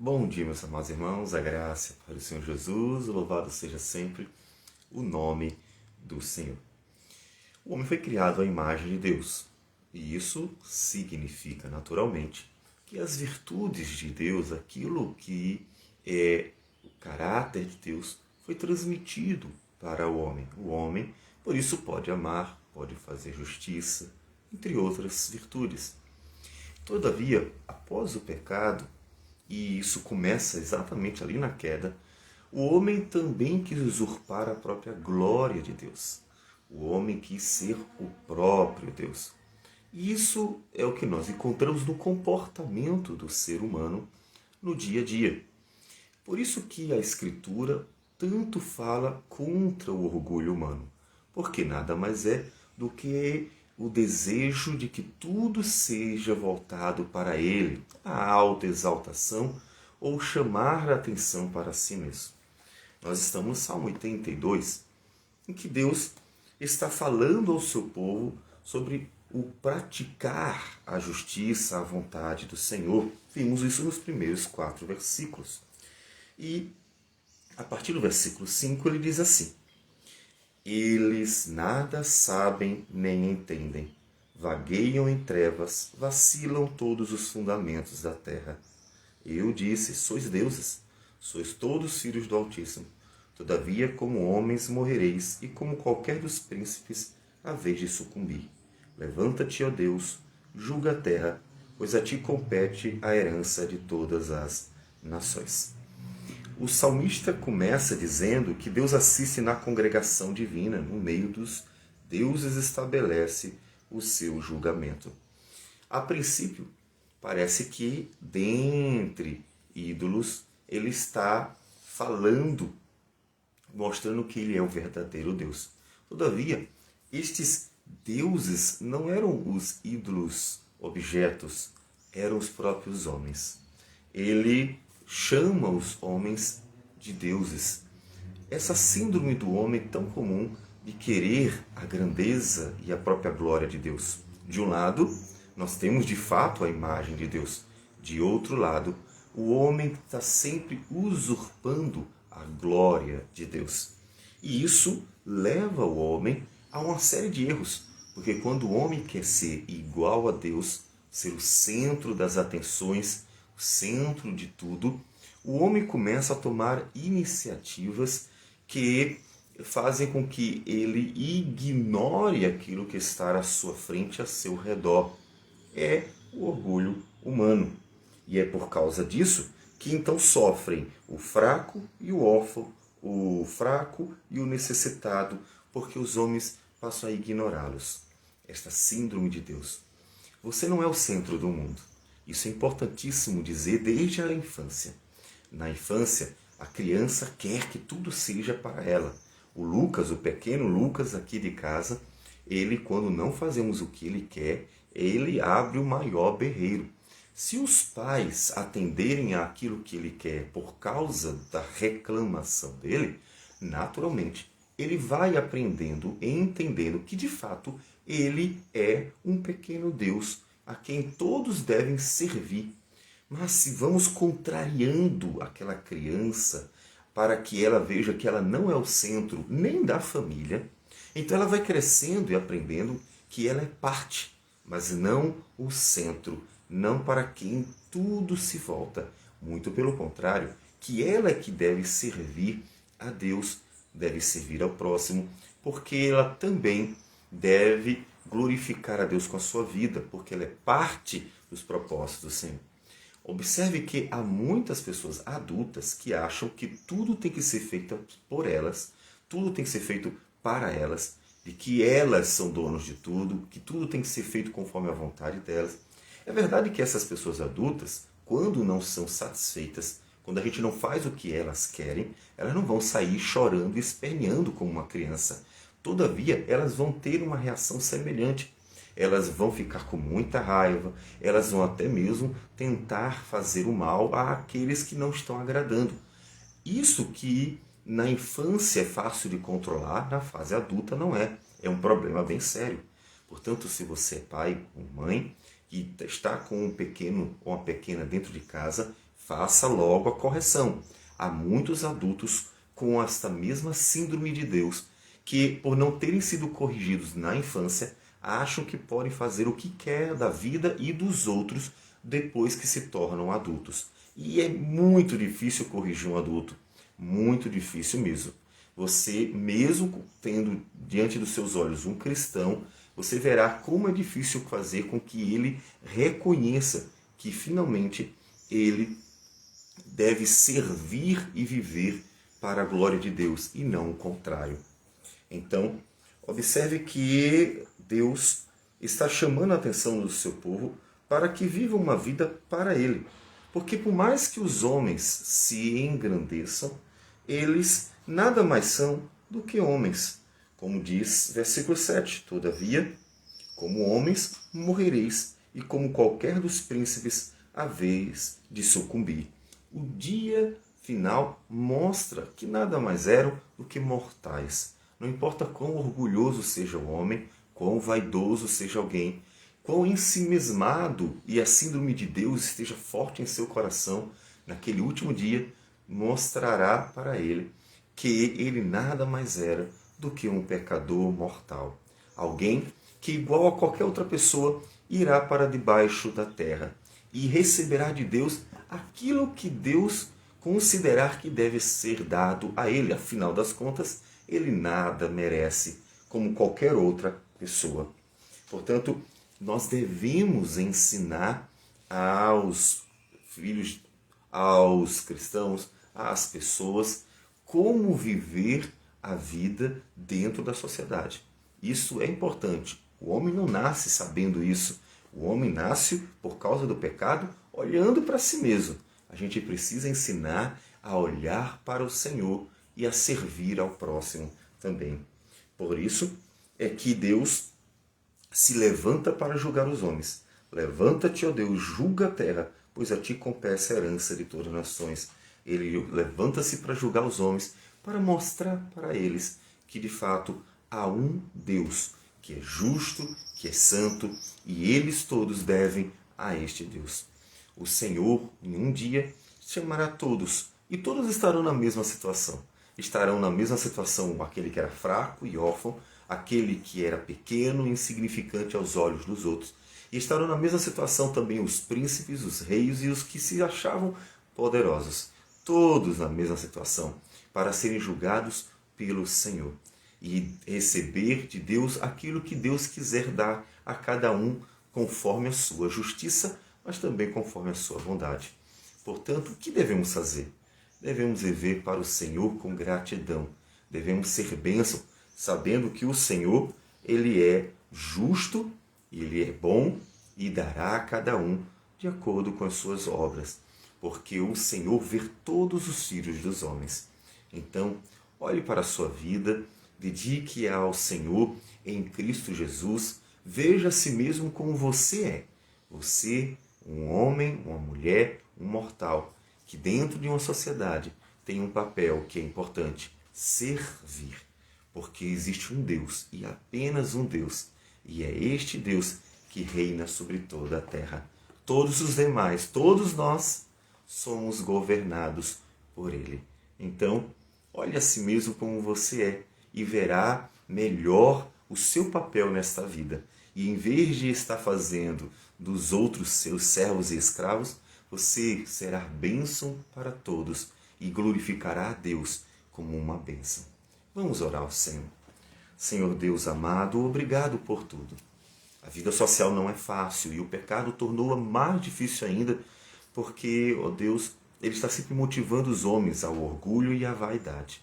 Bom dia, meus amados irmãos, a graça para o Senhor Jesus, louvado seja sempre o nome do Senhor. O homem foi criado à imagem de Deus, e isso significa, naturalmente, que as virtudes de Deus, aquilo que é o caráter de Deus, foi transmitido para o homem. O homem, por isso, pode amar, pode fazer justiça, entre outras virtudes. Todavia, após o pecado, e isso começa exatamente ali na queda, o homem também quis usurpar a própria glória de Deus. O homem quis ser o próprio Deus. E isso é o que nós encontramos no comportamento do ser humano no dia a dia. Por isso que a Escritura tanto fala contra o orgulho humano, porque nada mais é do que o desejo de que tudo seja voltado para ele, a autoexaltação ou chamar a atenção para si mesmo. Nós estamos no Salmo 82, em que Deus está falando ao seu povo sobre o praticar a justiça, a vontade do Senhor. Vimos isso nos primeiros 4 versículos. E a partir do versículo 5 ele diz assim: eles nada sabem nem entendem, vagueiam em trevas, vacilam todos os fundamentos da terra. Eu disse: sois deuses, sois todos filhos do Altíssimo. Todavia, como homens morrereis, e como qualquer dos príncipes, haveis de sucumbir. Levanta-te, ó Deus, julga a terra, pois a ti compete a herança de todas as nações. O salmista começa dizendo que Deus assiste na congregação divina, no meio dos deuses estabelece o seu julgamento. A princípio, parece que dentre ídolos ele está falando, mostrando que ele é o verdadeiro Deus. Todavia, estes deuses não eram os ídolos objetos, eram os próprios homens. Ele chama os homens de deuses. Essa síndrome do homem tão comum de querer a grandeza e a própria glória de Deus. De um lado, nós temos de fato a imagem de Deus. De outro lado, o homem está sempre usurpando a glória de Deus. E isso leva o homem a uma série de erros. Porque quando o homem quer ser igual a Deus, ser o centro das atenções, o centro de tudo, o homem começa a tomar iniciativas que fazem com que ele ignore aquilo que está à sua frente, a seu redor. É o orgulho humano. E é por causa disso que então sofrem o fraco e o órfão, o fraco e o necessitado, porque os homens passam a ignorá-los. Esta síndrome de Deus. Você não é o centro do mundo. Isso é importantíssimo dizer desde a infância. Na infância, a criança quer que tudo seja para ela. O Lucas, o pequeno Lucas aqui de casa, ele, quando não fazemos o que ele quer, ele abre o maior berreiro. Se os pais atenderem àquilo que ele quer por causa da reclamação dele, naturalmente, ele vai aprendendo e entendendo que, de fato, ele é um pequeno Deus a quem todos devem servir. Mas se vamos contrariando aquela criança para que ela veja que ela não é o centro nem da família, então ela vai crescendo e aprendendo que ela é parte, mas não o centro, não para quem tudo se volta. Muito pelo contrário, que ela é que deve servir a Deus, deve servir ao próximo, porque ela também deve glorificar a Deus com a sua vida, porque ela é parte dos propósitos do Senhor. Observe que há muitas pessoas adultas que acham que tudo tem que ser feito por elas, tudo tem que ser feito para elas, de que elas são donos de tudo, que tudo tem que ser feito conforme a vontade delas. É verdade que essas pessoas adultas, quando não são satisfeitas, quando a gente não faz o que elas querem, elas não vão sair chorando e esperneando como uma criança. Todavia, elas vão ter uma reação semelhante. Elas vão ficar com muita raiva, elas vão até mesmo tentar fazer o mal àqueles que não estão agradando. Isso que na infância é fácil de controlar, na fase adulta não é. É um problema bem sério. Portanto, se você é pai ou mãe e está com um pequeno ou uma pequena dentro de casa, faça logo a correção. Há muitos adultos com esta mesma síndrome de Deus, que por não terem sido corrigidos na infância, acham que podem fazer o que quer da vida e dos outros depois que se tornam adultos. E é muito difícil corrigir um adulto, muito difícil mesmo. Você, mesmo tendo diante dos seus olhos um cristão, você verá como é difícil fazer com que ele reconheça que finalmente ele deve servir e viver para a glória de Deus e não o contrário. Então, observe que Deus está chamando a atenção do seu povo para que vivam uma vida para Ele. Porque por mais que os homens se engrandeçam, eles nada mais são do que homens. Como diz versículo 7, todavia, como homens morrereis, e como qualquer dos príncipes haveis de sucumbir. O dia final mostra que nada mais eram do que mortais. Não importa quão orgulhoso seja o homem, quão vaidoso seja alguém, quão ensimismado e a síndrome de Deus esteja forte em seu coração, naquele último dia mostrará para ele que ele nada mais era do que um pecador mortal. Alguém que, igual a qualquer outra pessoa, irá para debaixo da terra e receberá de Deus aquilo que Deus considerar que deve ser dado a ele. Afinal das contas, ele nada merece como qualquer outra pessoa. Portanto, nós devemos ensinar aos filhos, aos cristãos, às pessoas, como viver a vida dentro da sociedade. Isso é importante. O homem não nasce sabendo isso. O homem nasce por causa do pecado, olhando para si mesmo. A gente precisa ensinar a olhar para o Senhor e a servir ao próximo também. Por isso é que Deus se levanta para julgar os homens. Levanta-te, ó Deus, julga a terra, pois a ti compete a herança de todas as nações. Ele levanta-se para julgar os homens, para mostrar para eles que de fato há um Deus que é justo, que é santo, e eles todos devem a este Deus. O Senhor, em um dia, chamará todos, e todos estarão na mesma situação. Estarão na mesma situação aquele que era fraco e órfão, aquele que era pequeno e insignificante aos olhos dos outros. E estarão na mesma situação também os príncipes, os reis e os que se achavam poderosos. Todos na mesma situação, para serem julgados pelo Senhor e receber de Deus aquilo que Deus quiser dar a cada um conforme a sua justiça, mas também conforme a sua bondade. Portanto, o que devemos fazer? Devemos viver para o Senhor com gratidão. Devemos ser bênção, sabendo que o Senhor, Ele é justo, Ele é bom e dará a cada um de acordo com as suas obras. Porque o Senhor vê todos os filhos dos homens. Então, olhe para a sua vida, dedique ao Senhor em Cristo Jesus, veja a si mesmo como você é. Você, um homem, uma mulher, um mortal, que dentro de uma sociedade tem um papel que é importante, servir. Porque existe um Deus, e apenas um Deus, e é este Deus que reina sobre toda a terra. Todos os demais, todos nós, somos governados por Ele. Então, olhe a si mesmo como você é e verá melhor o seu papel nesta vida. E em vez de estar fazendo dos outros seus servos e escravos, você será bênção para todos e glorificará a Deus como uma bênção. Vamos orar ao Senhor. Senhor Deus amado, obrigado por tudo. A vida social não é fácil e o pecado tornou-a mais difícil ainda, porque, ó Deus, Ele está sempre motivando os homens ao orgulho e à vaidade.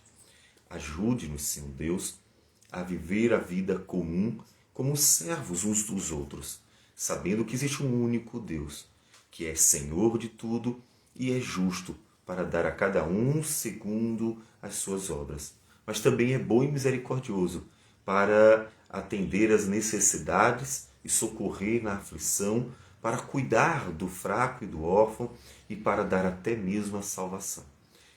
Ajude-nos, Senhor Deus, a viver a vida comum como servos uns dos outros, sabendo que existe um único Deus, que é Senhor de tudo e é justo para dar a cada um segundo as suas obras. Mas também é bom e misericordioso para atender às necessidades e socorrer na aflição, para cuidar do fraco e do órfão e para dar até mesmo a salvação.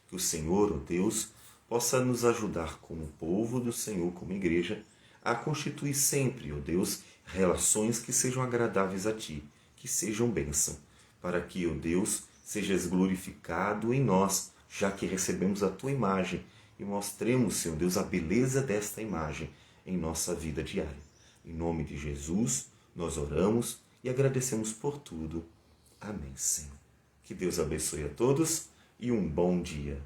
Que o Senhor, ó Deus, possa nos ajudar como povo do Senhor, como igreja, a constituir sempre, ó Deus, relações que sejam agradáveis a Ti, que sejam bênção, para que, ó Deus, sejas glorificado em nós, já que recebemos a tua imagem, e mostremos, Senhor Deus, a beleza desta imagem em nossa vida diária. Em nome de Jesus, nós oramos e agradecemos por tudo. Amém, Senhor. Que Deus abençoe a todos e um bom dia.